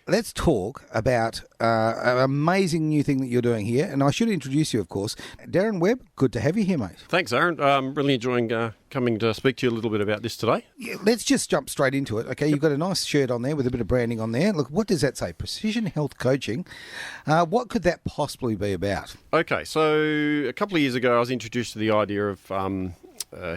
let's talk about an amazing new thing that you're doing here. And I should introduce you, of course. Darren Webb, good to have you here, mate. Thanks, Aaron. I'm really enjoying coming to speak to you a little bit about this today. Yeah, let's just jump straight into it. Okay, You've got a nice shirt on there with a bit of branding on there. Look, what does that say? Precision Health Coaching. What could that possibly be about? Okay, so a couple of years ago, I was introduced to the idea of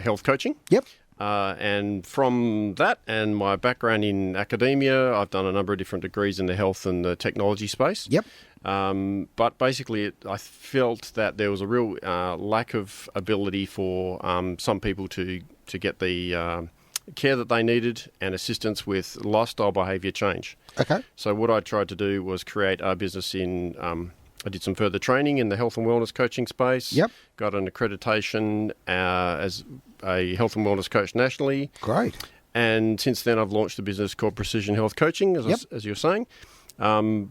health coaching. Yep. And from that and my background in academia, I've done a number of different degrees in the health and the technology space. Yep. But basically, I felt that there was a real lack of ability for some people to get the care that they needed and assistance with lifestyle behaviour change. Okay. So what I tried to do was create a business in... I did some further training in the health and wellness coaching space. Yep. Got an accreditation as a health and wellness coach nationally. Great. And since then, I've launched a business called Precision Health Coaching, as you're saying.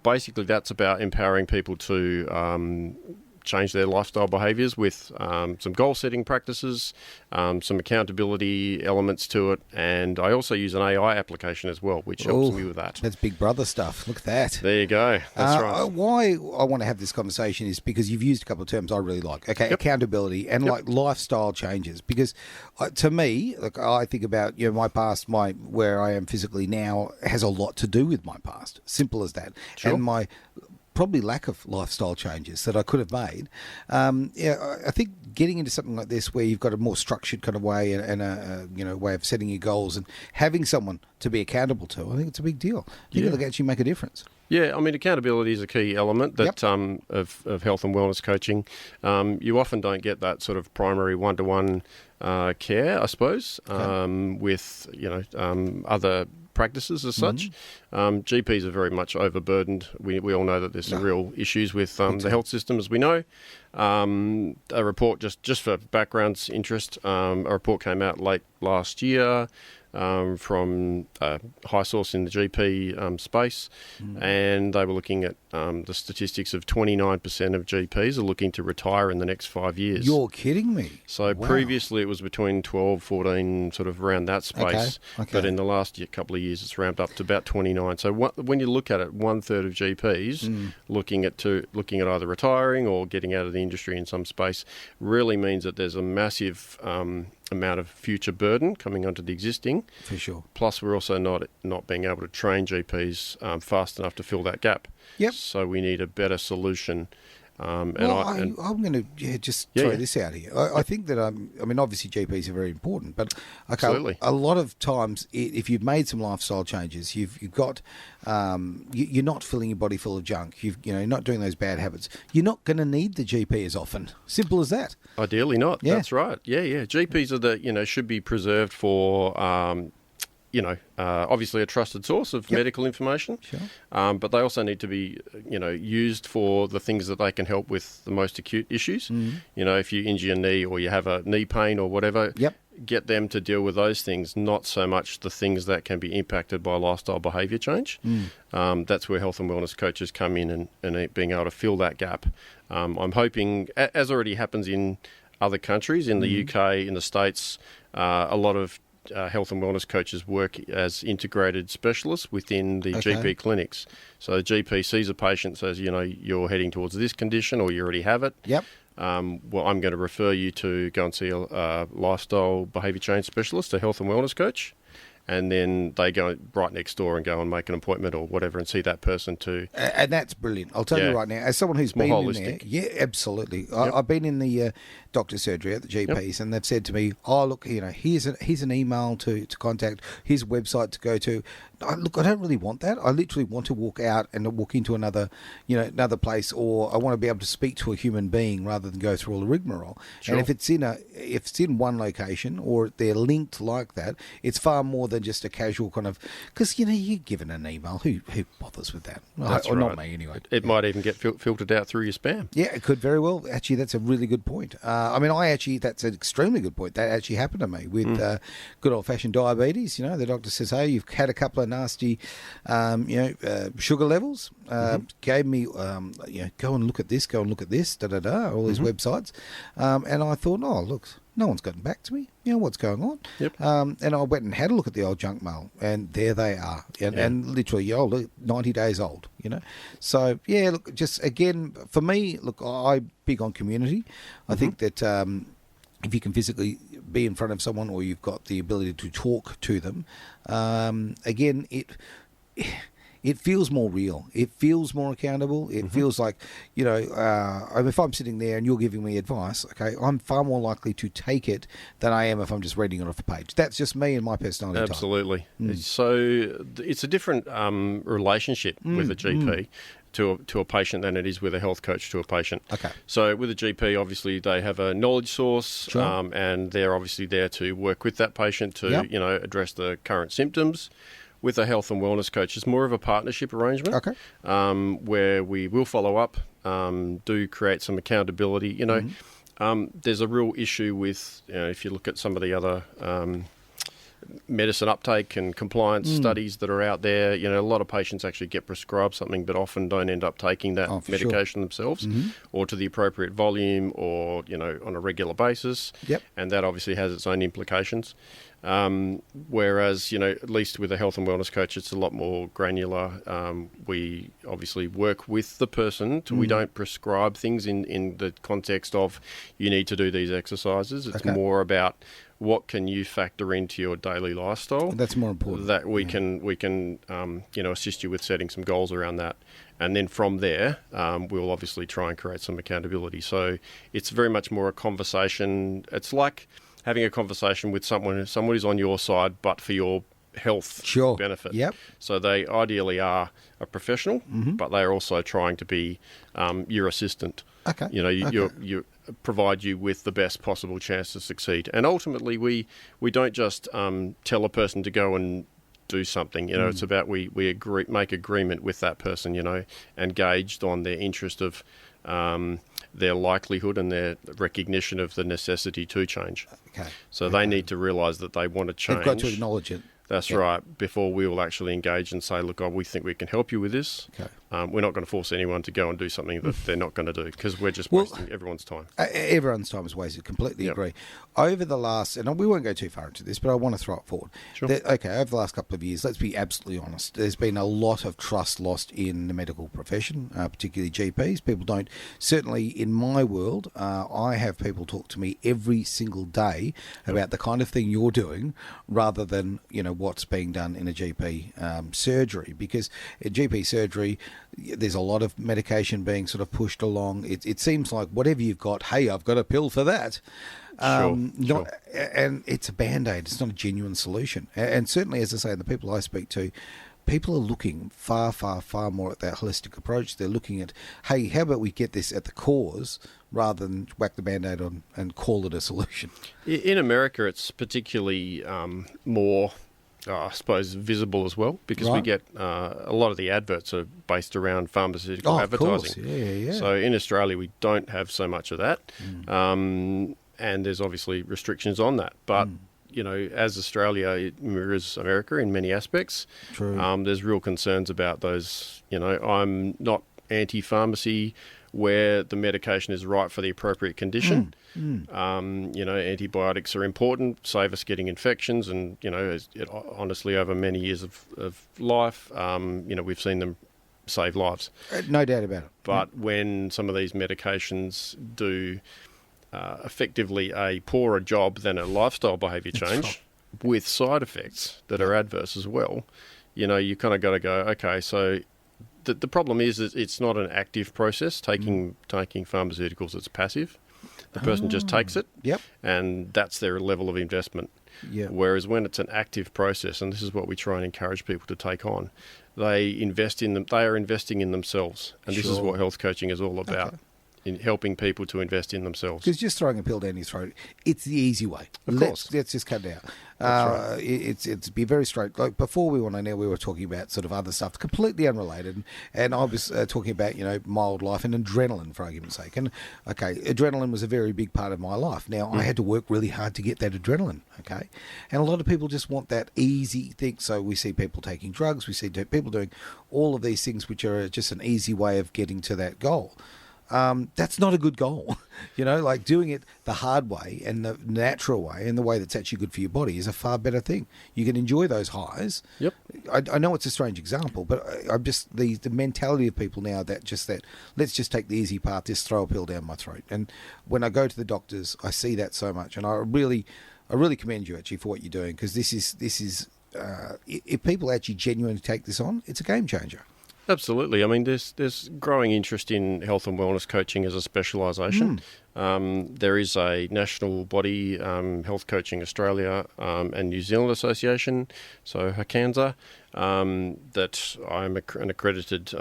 Basically, that's about empowering people to change their lifestyle behaviours with some goal-setting practices, some accountability elements to it, and I also use an AI application as well, which helps me with that. That's Big Brother stuff. Look at that. There you go. That's right. Why I want to have this conversation is because you've used a couple of terms I really like. Okay, accountability and like lifestyle changes. Because to me, look, I think about my past, where I am physically now has a lot to do with my past. Simple as that. Sure. And my probably lack of lifestyle changes that I could have made. I think getting into something like this where you've got a more structured kind of way and a way of setting your goals and having someone to be accountable to, I think it's a big deal. I think it'll actually make a difference. Yeah, I mean, accountability is a key element that of health and wellness coaching. You often don't get that sort of primary one-to-one care, I suppose, with other practices as such. GPs are very much overburdened. We all know that there's some real issues with the health system, as we know. A report, just for background's interest, a report came out late last year from a high source in the GP space, and they were looking at the statistics of 29% of GPs are looking to retire in the next 5 years. You're kidding me. So previously it was between 12, 14, sort of around that space, but in the last couple of years it's ramped up to about 29. So when you look at it, 1/3 of GPs looking at either retiring or getting out of the industry in some space really means that there's a massive amount of future burden coming onto the existing. For sure. Plus, we're also not being able to train GPs fast enough to fill that gap. Yep. So we need a better solution. I'm going to just throw this out here. I think that obviously GPs are very important, but Absolutely. A lot of times, if you've made some lifestyle changes, you've got you're not filling your body full of junk. You're not doing those bad habits. You're not going to need the GP as often. Simple as that. Ideally, not. Yeah. That's right. Yeah. GPs are should be preserved for. Obviously a trusted source of medical information, but they also need to be, used for the things that they can help with the most acute issues. If you injure your knee or you have a knee pain or whatever, get them to deal with those things, not so much the things that can be impacted by lifestyle behaviour change. That's where health and wellness coaches come in and being able to fill that gap. I'm hoping, as already happens in other countries, in the UK, in the States, a lot of health and wellness coaches work as integrated specialists within the GP clinics. So the GP sees a patient, says, you're heading towards this condition or you already have it. Yep. I'm going to refer you to go and see a lifestyle behaviour change specialist, a health and wellness coach. And then they go right next door and go and make an appointment or whatever and see that person too. And that's brilliant. I'll tell you right now, as someone who's been holistic. in there, absolutely. I've been in the doctor's surgery at the GPs, and they've said to me, "Oh, look, here's an email to contact, here's a website to go to." I don't really want that. I literally want to walk out and walk into another place, or I want to be able to speak to a human being rather than go through all the rigmarole. Sure. And if it's in one location or they're linked like that, it's far more than just a casual kind of, because you're given an email. Who bothers with that? That's or right. Not me anyway. It might even get filtered out through your spam. Yeah, it could very well. Actually, that's a really good point. That's an extremely good point. That actually happened to me with good old-fashioned diabetes. The doctor says, "Hey, you've had a couple of nasty, sugar levels." Gave me, go and look at this, all these websites. And I thought, oh, look, No one's gotten back to me. What's going on? Yep. And I went and had a look at the old junk mail, and there they are. And literally, 90 days old, So, look, just again, for me, look, I'm big on community. I think that if you can physically be in front of someone or you've got the ability to talk to them, again, it feels more real. It feels more accountable. It feels like, if I'm sitting there and you're giving me advice, okay, I'm far more likely to take it than I am if I'm just reading it off a page. That's just me and my personality type. Absolutely. So it's a different relationship with a GP to a patient than it is with a health coach to a patient. Okay. So with a GP, obviously they have a knowledge source, and they're obviously there to work with that patient to, address the current symptoms. With a health and wellness coach, it's more of a partnership arrangement, where we will follow up, do create some accountability. There's a real issue with, if you look at some of the other medicine uptake and compliance studies that are out there, a lot of patients actually get prescribed something but often don't end up taking that medication themselves or to the appropriate volume or, on a regular basis. Yep. And that obviously has its own implications. Whereas, at least with a health and wellness coach, it's a lot more granular. We obviously work with the person. We don't prescribe things in the context of you need to do these exercises. It's more about what can you factor into your daily lifestyle. That's more important. That we can assist you with setting some goals around that. And then from there, we'll obviously try and create some accountability. So it's very much more a conversation. It's like having a conversation with someone who's on your side, but for your health benefit. Yep. So they ideally are a professional, but they are also trying to be your assistant. Okay. You provide you with the best possible chance to succeed. And ultimately, we don't just tell a person to go and do something. It's about we make agreement with that person. And gauged on their interest of their likelihood and their recognition of the necessity to change. Okay. So they need to realise that they want to change. They've got to acknowledge it. That's right, before we will actually engage and say, look, we think we can help you with this. Okay. We're not going to force anyone to go and do something that they're not going to do because we're just wasting everyone's time. Everyone's time is wasted. Completely agree. Over the last, and we won't go too far into this, but I want to throw it forward. Sure. Over the last couple of years, let's be absolutely honest, there's been a lot of trust lost in the medical profession, particularly GPs. People don't, certainly in my world, I have people talk to me every single day about the kind of thing you're doing rather than, what's being done in a GP surgery. Because in GP surgery, there's a lot of medication being sort of pushed along. It seems like whatever you've got, hey, I've got a pill for that. Sure. And it's a Band-Aid. It's not a genuine solution. And certainly, as I say, the people I speak to, people are looking far, far, far more at that holistic approach. They're looking at, hey, how about we get this at the cause rather than whack the Band-Aid on and call it a solution? In America, it's particularly more, I suppose, visible as well because we get a lot of the adverts are based around pharmaceutical advertising. Of course. Yeah. So in Australia, we don't have so much of that. And there's obviously restrictions on that. But, as Australia, it mirrors America in many aspects. True. There's real concerns about those. I'm not anti-pharmacy where the medication is right for the appropriate condition. Antibiotics are important, save us getting infections. And, honestly, over many years of life, we've seen them save lives. No doubt about it. But when some of these medications do effectively a poorer job than a lifestyle behaviour change with side effects that are adverse as well, you kind of got to go, okay, so the problem is that it's not an active process. Taking pharmaceuticals, it's passive. The person just takes it, and that's their level of investment. Whereas when it's an active process, and this is what we try and encourage people to take on, they invest in them. They are investing in themselves, and this is what health coaching is all about. In helping people to invest in themselves. Because just throwing a pill down your throat, it's the easy way. Of course. Let's just cut it out. That's right. It's be very straight. Like before we went on air, we were talking about sort of other stuff, completely unrelated. And I was talking about, mild life and adrenaline, for argument's sake. And, okay, adrenaline was a very big part of my life. Now, I had to work really hard to get that adrenaline, okay? And a lot of people just want that easy thing. So we see people taking drugs. We see people doing all of these things which are just an easy way of getting to that goal. that's not a good goal. Like doing it the hard way and the natural way and the way that's actually good for your body is a far better thing. You can enjoy those highs. Yep. I know it's a strange example, but I'm just the mentality of people now that let's just take the easy path, just throw a pill down my throat. And when I go to the doctors, I see that so much, and I really commend you actually for what you're doing, because this is if people actually genuinely take this on, it's a game changer. Absolutely. I mean, there's growing interest in health and wellness coaching as a specialisation. There is a national body, Health Coaching Australia and New Zealand Association, so HCANSA, that I'm an accredited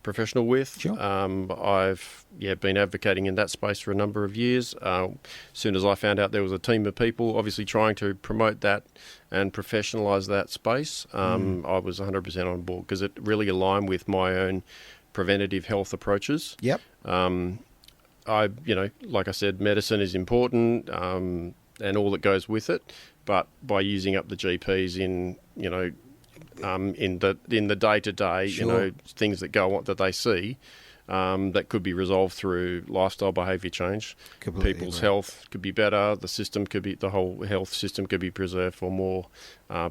professional with. Sure. I've been advocating in that space for a number of years. As soon as I found out there was a team of people obviously trying to promote that and professionalise that space, I was 100% on board, because it really aligned with my own preventative health approaches. Yep. Like I said, medicine is important and all that goes with it, but by using up the GPs in the day-to-day, Sure. things that go on that they see, that could be resolved through lifestyle behaviour change. Completely People's agree. health could be better. The whole health system could be preserved for more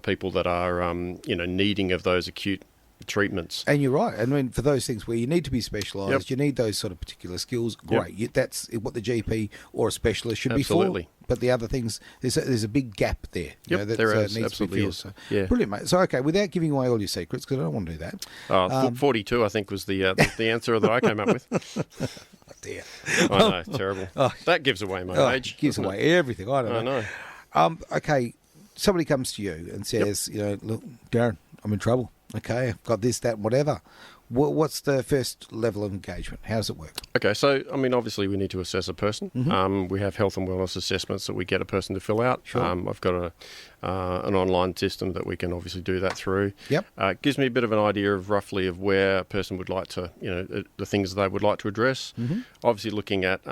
people that are, needing of those acute treatments. And you're right. I mean, for those things where you need to be specialised, Yep. you need those sort of particular skills. Great. That's what the GP or a specialist should Absolutely. be for. But the other things, there's a big gap there. Yep, that there is. needs to be Absolutely filled. is. So, Yeah. brilliant, mate. So, okay, without giving away all your secrets, because I don't want to do that. 42, I think, was the answer that I came up with. Oh, dear. I know, terrible. That gives away my age. Gives doesn't away everything. I don't I know. know. Okay, somebody comes to you and says, look, Darren, I'm in trouble. Okay, I've got this, that, whatever. What's the first level of engagement? How does it work? Okay, so, I mean, obviously we need to assess a person. We have health and wellness assessments that we get a person to fill out. Sure. I've got an online system that we can obviously do that through. Yep. It gives me a bit of an idea of roughly of where a person would like to, the things they would like to address. Obviously looking at,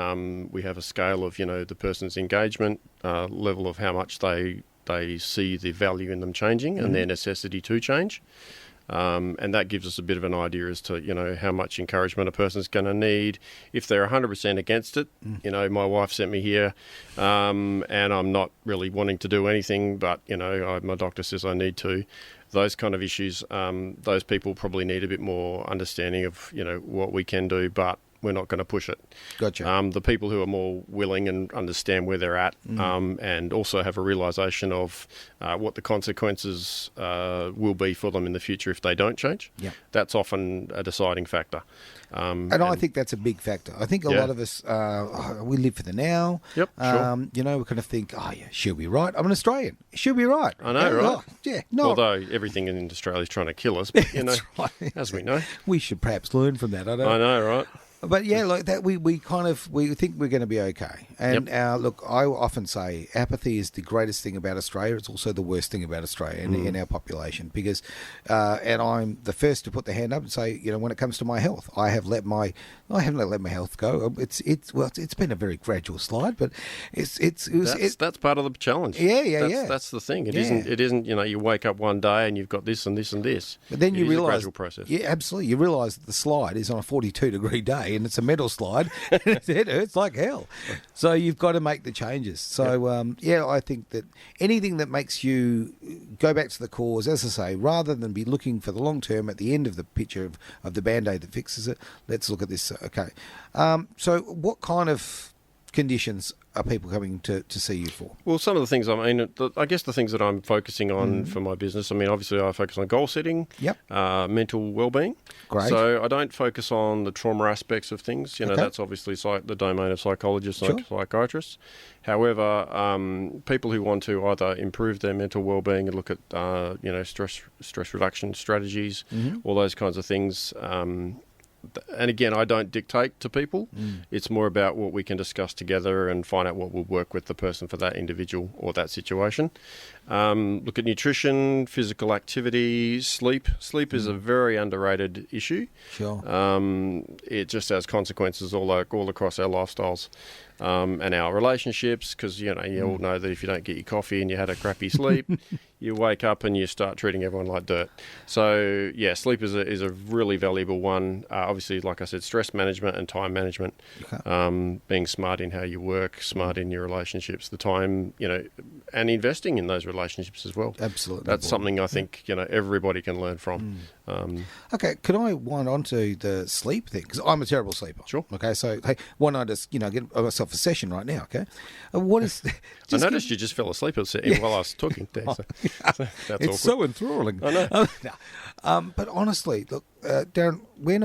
we have a scale of, the person's engagement, level of how much they see the value in them changing and their necessity to change. And that gives us a bit of an idea as to, how much encouragement a person's going to need. If they're 100% against it, my wife sent me here and I'm not really wanting to do anything, but, my doctor says I need to. Those kind of issues, those people probably need a bit more understanding of, what we can do, but we're not going to push it. Gotcha. The people who are more willing and understand where they're at and also have a realisation of what the consequences will be for them in the future if they don't change, that's often a deciding factor. And I think that's a big factor. I think a lot of us, we live for the now. Yep, sure. We kind of think, she'll be right. I'm an Australian. She'll be right. I know, right? No. Although everything in Australia is trying to kill us, but, right. as we know. We should perhaps learn from that. I know, right? But like that, we think we're going to be okay. And look, I often say apathy is the greatest thing about Australia. It's also the worst thing about Australia in our population, because, and I'm the first to put the hand up and say, when it comes to my health, I haven't let my health go. It's been a very gradual slide, but that's part of the challenge. That's the thing. It isn't. You wake up one day and you've got this and this and this. But then you realise, a gradual process. Yeah, absolutely. You realise that the slide is on a 42-degree day. And it's a metal slide, and it hurts like hell. So you've got to make the changes. So, I think that anything that makes you go back to the cause, as I say, rather than be looking for the long term at the end of the picture of the Band-Aid that fixes it, let's look at this. Okay. So what kind of conditions are people coming to see you for? Well, some of the things, I guess the things that I'm focusing on for my business, obviously I focus on goal setting, mental well-being. Great. So I don't focus on the trauma aspects of things. That's obviously the domain of psychologists and psychiatrists. However, people who want to either improve their mental well-being and look at, stress reduction strategies, all those kinds of things. And again, I don't dictate to people. It's more about what we can discuss together and find out what will work with the person for that individual or that situation. Look at nutrition, physical activity, sleep. Sleep is a very underrated issue. Sure. It just has consequences all across our lifestyles and our relationships, because you all know that if you don't get your coffee and you had a crappy sleep, you wake up and you start treating everyone like dirt. So, yeah, sleep is a really valuable one. Obviously, like I said, stress management and time management, being smart in how you work, smart in your relationships, the time, and investing in those relationships as well. Absolutely. That's something I think, everybody can learn from. Okay, can I wind on to the sleep thing? Because I'm a terrible sleeper. Sure. Okay, so, hey, why not just, get myself a session right now, okay? What is... I noticed you just fell asleep while I was talking there. So that's it's awkward. so enthralling. I know. But honestly, look, Darren, when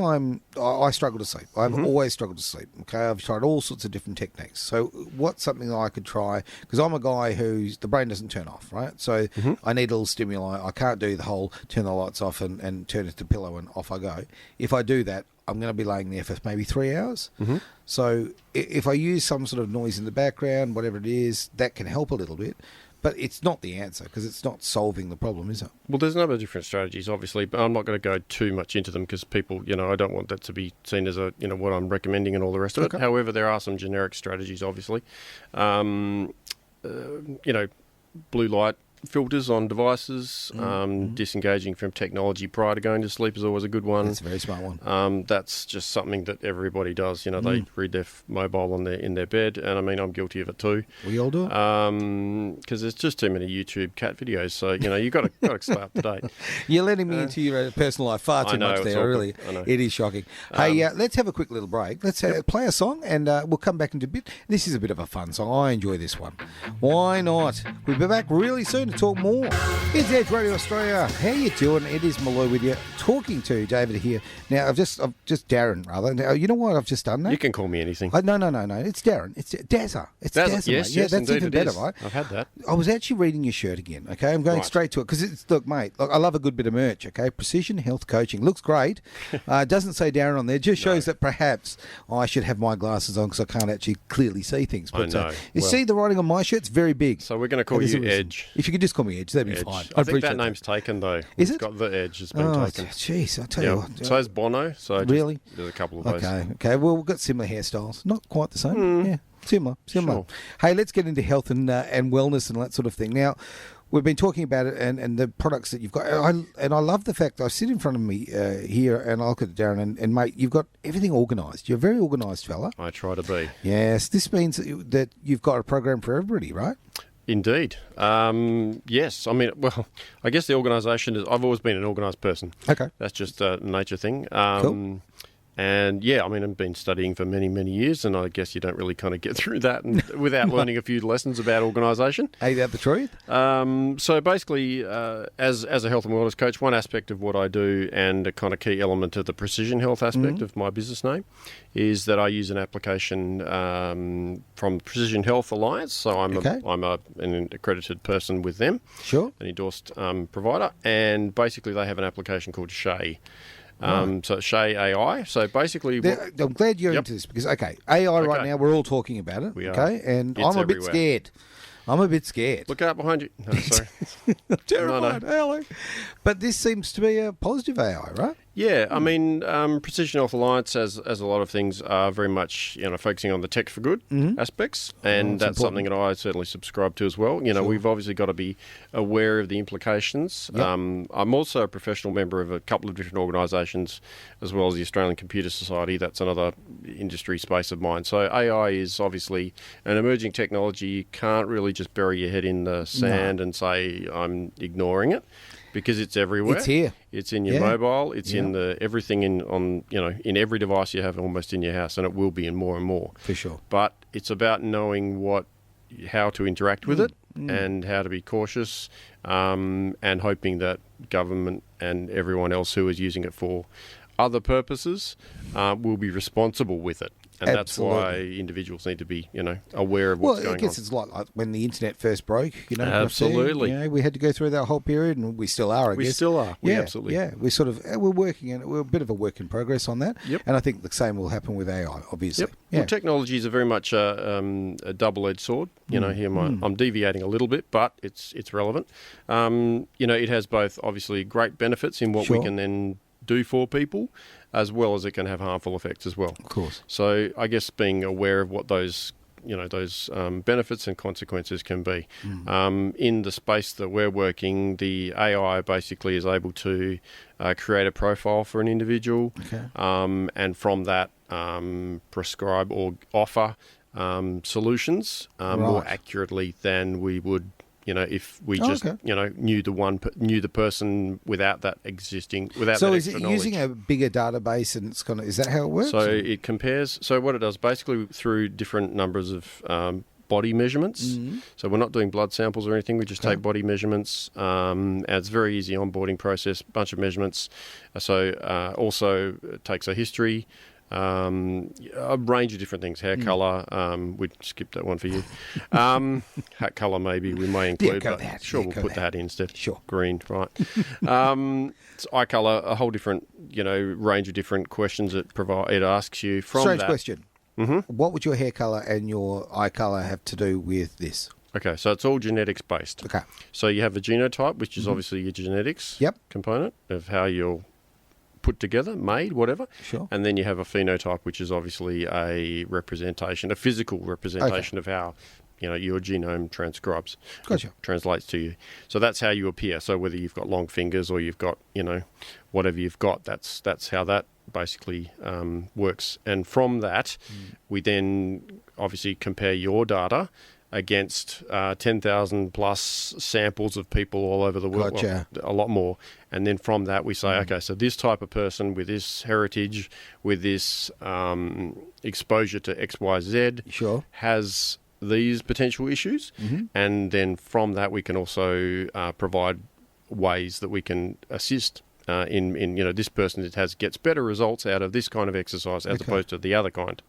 I struggle to sleep. I've always struggled to sleep. Okay, I've tried all sorts of different techniques. So, what's something that I could try? Because I'm a guy who's the brain doesn't turn off, right? So, I need a little stimuli. I can't do the whole turn the lights off and turn it to pillow and off I go. If I do that, I'm going to be laying there for maybe 3 hours. So, if I use some sort of noise in the background, whatever it is, that can help a little bit. But it's not the answer because it's not solving the problem, is it? Well, there's a number of different strategies, obviously, but I'm not going to go too much into them because people, I don't want that to be seen as what I'm recommending and all the rest of it. However, there are some generic strategies, obviously. Blue light filters on devices, disengaging from technology prior to going to sleep is always a good one. That's a very smart one. That's just something that everybody does. They read their mobile in their bed, and I mean, I'm guilty of it too. We all do it. Because there's just too many YouTube cat videos, so you've got to stay up to date. You're letting me into your personal life far too much there. Really, it is shocking. Hey, let's have a quick little break. Let's play a song, and we'll come back into a bit. This is a bit of a fun song. I enjoy this one. Why not? We'll be back really soon to talk more. It's Edge Radio Australia. How you doing? It is Malloy with you, talking to David here. Now, I've just Darren, rather. Now, you know what I've just done, that? You can call me anything. No. It's Darren. It's Dazza. It's Dazza, yes, mate. That's even better, is. right? I've had that. I was actually reading your shirt again, okay? I'm going straight to it because look, mate, I love a good bit of merch, okay? Precision Health Coaching. Looks great. Doesn't say Darren on there. Just shows that perhaps I should have my glasses on because I can't actually clearly see things. But, I know. You see the writing on my shirt? It's very big. So we're going to call you Edge. If you could just call me Edge, that'd be fine. I think that name's taken, though. Is it? It's got the Edge. It's been taken. Jeez, I tell you what. So is Bono. So really? There's a couple of those. Okay. Well, we've got similar hairstyles. Not quite the same. Yeah, similar. Sure. Hey, let's get into health and wellness and that sort of thing. Now, we've been talking about it and the products that you've got. I love the fact I sit in front of me here and I look at Darren and mate, you've got everything organised. You're a very organised fella. I try to be. Yes. This means that you've got a program for everybody, right? Indeed. Yes. I mean, well, I guess the organisation is... I've always been an organised person. Okay. That's just a nature thing. Cool. And yeah, I mean, I've been studying for many, many years, and I guess you don't really kind of get through that without learning a few lessons about organisation. Ain't that the truth? So basically, as a health and wellness coach, one aspect of what I do and a kind of key element of the precision health aspect of my business name is that I use an application from Precision Health Alliance. So I'm an accredited person with them. Sure. An endorsed provider. And basically they have an application called Shay. So Shay AI. So basically... I'm glad you're into this because, AI right now, we're all talking about it. We are. And It's I'm a bit everywhere. scared. I'm a bit scared. Look out behind you. No, sorry. Terrified. No. But this seems to be a positive AI, right? Yeah, I mean, Precision Health Alliance, as a lot of things, are very much focusing on the tech for good aspects, and that's something that I certainly subscribe to as well. We've obviously got to be aware of the implications. Yep. I'm also a professional member of a couple of different organisations, as well as the Australian Computer Society. That's another industry space of mine. So AI is obviously an emerging technology. You can't really just bury your head in the sand and say, I'm ignoring it. Because it's everywhere. It's here. It's in your mobile. It's in everything in every device you have almost in your house, and it will be in more and more. For sure. But it's about knowing how to interact with it and how to be cautious, and hoping that government and everyone else who is using it for other purposes will be responsible with it. And Absolutely. That's why individuals need to be, aware of what's going on. Well, I guess it's like when the internet first broke, Absolutely. we had to go through that whole period, and we still are, I guess. We still are. We absolutely. Yeah, we're working, and we're a bit of a work in progress on that. Yep. And I think the same will happen with AI, obviously. Yep. Yeah. Well, technologies are very much a double-edged sword. Here I'm deviating a little bit, but it's relevant. It has both obviously great benefits in what we can then do for people, as well as it can have harmful effects as well. Of course. So I guess being aware of what those those benefits and consequences can be. In the space that we're working, the AI basically is able to create a profile for an individual, and from that prescribe or offer solutions more accurately than we would, if we just knew the person without that existing without. So that is it knowledge. Using a bigger database, and it's is that how it works? So it compares. So what it does basically through different numbers of body measurements. So we're not doing blood samples or anything. We just take body measurements. And it's a very easy onboarding process. Bunch of measurements. So also it takes a history. A range of different things, hair colour. We skipped that one for you. Hat colour, maybe we may include. But that. Sure, we'll put that instead. Sure, green, right? It's eye colour, a whole different, range of different questions it asks you from Strange that. Question. What would your hair colour and your eye colour have to do with this? Okay, so it's all genetics based. Okay. So you have a genotype, which is obviously your genetics component of how you're put together, made, whatever. Sure. And then you have a phenotype, which is obviously a physical representation of how, your genome transcribes. Gotcha. Translates to you. So that's how you appear. So whether you've got long fingers or you've got, whatever you've got, that's how that basically works. And from that, we then obviously compare your data against 10,000 plus samples of people all over the world, a lot more. And then from that we say, okay, so this type of person with this heritage, with this exposure to X, Y, Z has these potential issues. And then from that we can also provide ways that we can assist in this person that gets better results out of this kind of exercise as opposed to the other kind.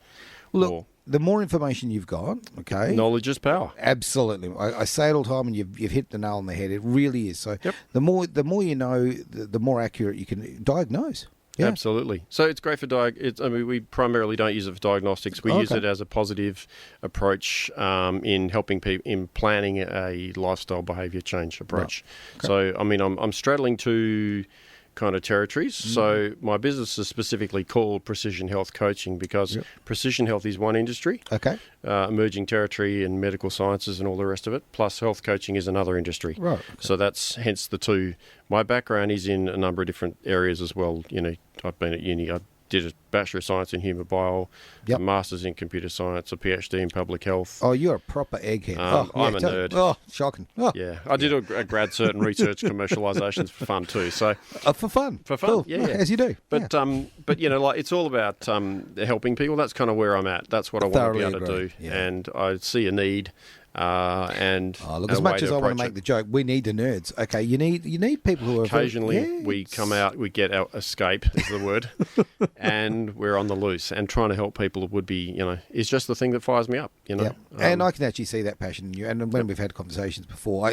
Look, the more information you've got, knowledge is power. Absolutely, I say it all the time, and you've hit the nail on the head. It really is. So the more you know, the more accurate you can diagnose. Yeah. Absolutely. So it's great for we primarily don't use it for diagnostics. We use it as a positive approach in helping people in planning a lifestyle behaviour change approach. Right. So I'm straddling two kind of territories. So my business is specifically called Precision Health Coaching because precision health is one industry, emerging territory and medical sciences and all the rest of it, plus health coaching is another industry. Right. Okay. So that's hence the two. My background is in a number of different areas as well. I've been at uni. I did a Bachelor of Science in Human Bio, a Master's in Computer Science, a PhD in Public Health. Oh, you're a proper egghead. I'm a nerd. Oh, shocking. Oh. Yeah, I did a grad cert in research commercialisations for fun too. So for fun, cool. As you do. But it's all about helping people. That's kind of where I'm at. That's what I want to be able to do, and I see a need. Look, as much as I want to make the joke, we need the nerds. Okay, you need people who are occasionally we come out, we get our escape is the word, and we're on the loose and trying to help people would be is just the thing that fires me up. And I can actually see that passion in you. And when we've had conversations before,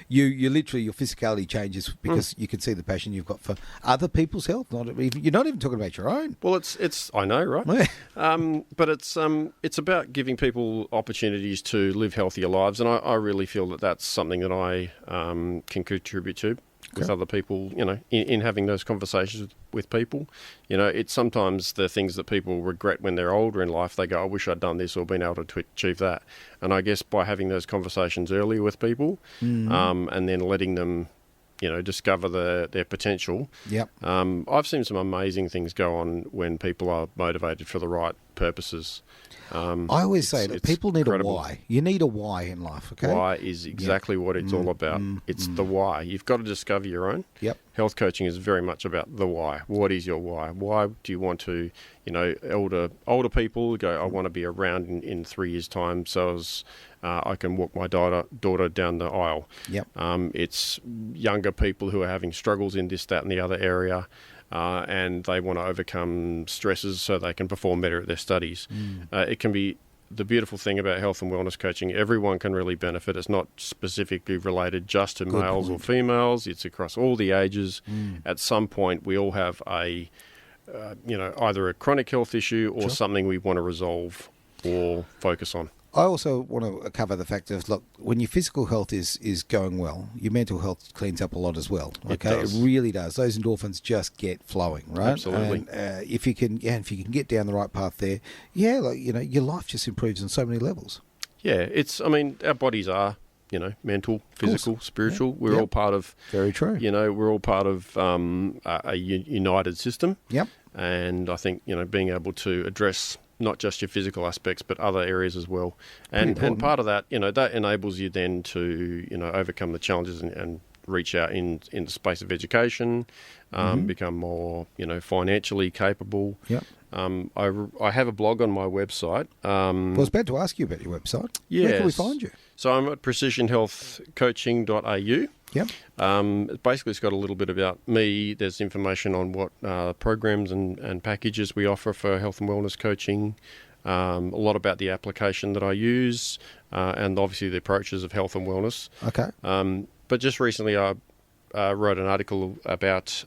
you literally your physicality changes because you can see the passion you've got for other people's health. You're not even talking about your own. Well, it's I know, right? But it's about giving people opportunities to live healthier lives, and I really feel that that's something that I can contribute to with other people, in having those conversations with people. It's sometimes the things that people regret when they're older in life. They go, I wish I'd done this or been able to achieve that. And I guess by having those conversations early with people and then letting them discover their potential. I've seen some amazing things go on when people are motivated for the right purposes. I always say that people need incredible. A why. You need a why in life, okay? Why is exactly what it's all about. It's the why. You've got to discover your own. Health coaching is very much about the why. What is your why? Why do you want to, older people go, I want to be around in 3 years' time so as I can walk my daughter down the aisle. It's younger people who are having struggles in this, that and the other area. And they want to overcome stresses so they can perform better at their studies. It can be the beautiful thing about health and wellness coaching. Everyone can really benefit. It's not specifically related just to males or females. It's across all the ages. At some point, we all have either a chronic health issue or something we want to resolve or focus on. I also want to cover the fact of, look, when your physical health is going well, your mental health cleans up a lot as well. Okay, it really does. Those endorphins just get flowing, right? Absolutely. And if you can get down the right path there, your life just improves on so many levels. Yeah, our bodies are, mental, physical, spiritual. We're all part of. Very true. We're all part of a united system. Yep. And I think being able to address not just your physical aspects, but other areas as well. And part of that, that enables you then to, overcome the challenges and reach out in the space of education, become more, financially capable. Yep. I have a blog on my website. I was about to ask you about your website. Yes. Where can we find you? So I'm at precisionhealthcoaching.au. Yep. Basically, it's got a little bit about me. There's information on what programs and packages we offer for health and wellness coaching, a lot about the application that I use, and obviously the approaches of health and wellness. Okay. But just recently I wrote an article about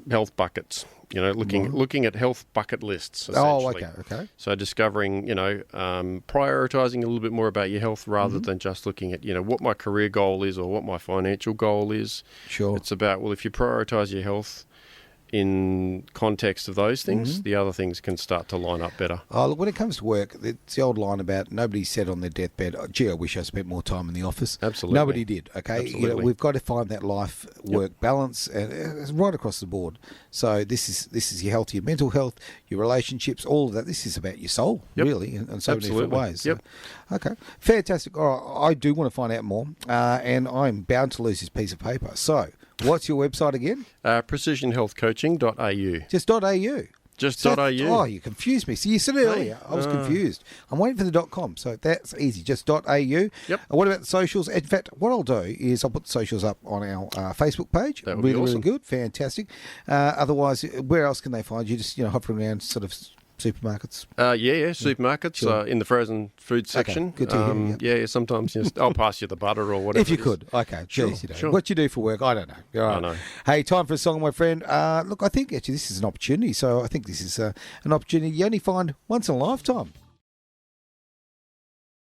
health buckets, looking at health bucket lists, essentially. Oh, okay. So discovering, prioritising a little bit more about your health rather than just looking at, what my career goal is or what my financial goal is. Sure. It's about, well, if you prioritise your health in context of those things, the other things can start to line up better. Oh, look, when it comes to work, it's the old line about nobody said on their deathbed, gee, I wish I spent more time in the office. Absolutely. Nobody did, okay? Absolutely. We've got to find that life-work balance, and it's right across the board. So this is your health, your mental health, your relationships, all of that. This is about your soul, really, in so many different ways. Yep. So, okay, fantastic. All right, I do want to find out more, and I'm bound to lose this piece of paper. So what's your website again? Precisionhealthcoaching.au. Just .au. Just .au. Oh, you confused me. So you said it earlier. I was confused. I'm waiting for the .com, so that's easy. Just .au. Yep. What about the socials? In fact, what I'll do is I'll put the socials up on our Facebook page. That would be awesome. Really good. Fantastic. Otherwise, where else can they find you? Just hovering around sort of supermarkets? Supermarkets, Sure. In the frozen food section. Okay, good to hear. Yeah, sometimes I'll pass you the butter or whatever. If you could. Okay, Sure, sure. What you do for work, I don't know. All right. I know. Hey, time for a song, my friend. Look, I think actually this is an opportunity. So I think this is an opportunity you only find once in a lifetime.